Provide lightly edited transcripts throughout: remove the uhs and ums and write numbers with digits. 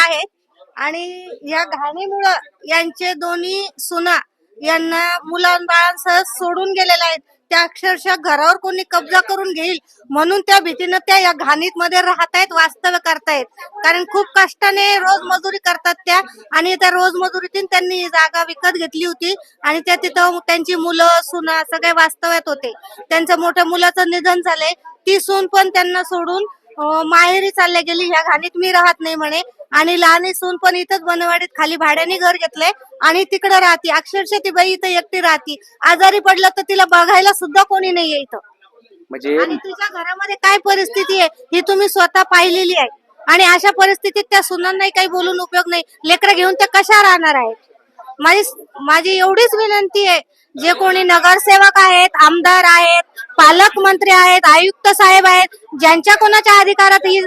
आहेत आणि या घाणीमुळं यांचे दोन्ही सुना यांना मुलांबाळांसह सोडून गेलेल्या आहेत. त्या अक्षरशः घरावर कोणी कब्जा करून घेईल म्हणून त्या भीतीनं त्या या घाणीत मध्ये राहतायत, वास्तव्य करतायत. कारण खूप कष्टाने रोज मजुरी करतात त्या आणि त्या रोज मजुरीतून त्यांनी ही जागा विकत घेतली होती आणि त्या तिथं त्यांची मुलं सुना सगळे वास्तव्यात होते. त्यांचं मोठ्या मुलाचं निधन झालंय. ती सून पण त्यांना सोडून माहेरी चालल्या गेली. ह्या घाणीत मी राहत नाही म्हणे आणि लहानी सून पण इथंच बनवाडीत खाली भाड्याने घर घेतलंय आणि तिकडे राहते. अक्षरशः ती बाई इथं एकटी राहते. आजारी पडलं तर तिला बघायला सुद्धा कोणी नाहीये इथं. म्हणजे आणि तिच्या घरामध्ये काय परिस्थिती आहे ही तुम्ही स्वतः पाहिलेली आहे. आणि अशा परिस्थितीत त्या सुनांनाही काही बोलून उपयोग नाही. लेकरं घेऊन त्या कशा राहणार आहेत? माझी एवढीच विनंती आहे, जे कोणी नगरसेवक आहेत, आमदार आहेत, पालकमंत्री आहेत, आयुक्त साहेब आहेत, ज्यांच्या कोणाच्या अधिकारात ही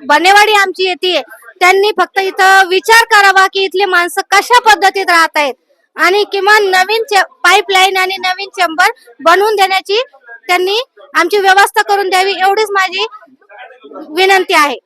बनेवाडी आमची येते, त्यांनी फक्त इथं विचार करावा की इथले माणसं कशा पद्धतीत राहत आहेत आणि किमान नवीन पाईपलाईन आणि नवीन चेंबर बनवून देण्याची त्यांनी आमची व्यवस्था करून द्यावी, एवढीच माझी विनंती आहे.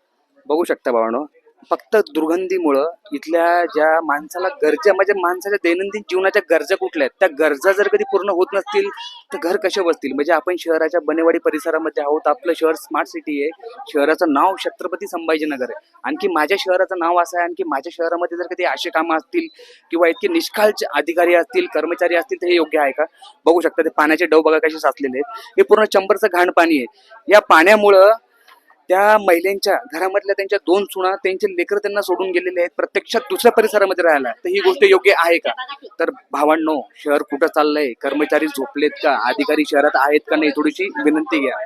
बघू शकता भावानो, फक्त दुर्गंधीमुळं इथल्या ज्या माणसाला गरजा म्हणजे माणसाच्या दैनंदिन जीवनाच्या गरजा कुठल्या आहेत, त्या गरजा जर कधी पूर्ण होत नसतील तर घर कसे बसतील. म्हणजे आपण शहराच्या बनेवाडी परिसरामध्ये आहोत. आपलं शहर स्मार्ट सिटी आहे. शहराचं नाव छत्रपती संभाजीनगर आहे. आणखी माझ्या शहराचं नाव असं आहे. आणखी माझ्या शहरामध्ये जर कधी असे कामं असतील किंवा इतके निष्काळज अधिकारी असतील, कर्मचारी असतील तर हे योग्य आहे का? बघू शकता ते पाण्याचे डव बघा कसे साचलेले आहेत. हे पूर्ण चंबरचं घाण पाणी आहे. या पाण्यामुळं त्या महिलांच्या घरामधल्या त्यांच्या 2 सुना, त्यांचे लेकर त्यांना सोडून गेलेले आहेत, प्रत्यक्षात दुसऱ्या परिसरामध्ये राहायला. तर ही गोष्ट योग्य आहे का? तर भावांनो, शहर कुठं चाललंय? कर्मचारी झोपलेत का? अधिकारी शहरात आहेत का नाही? थोडीशी विनंती घ्या.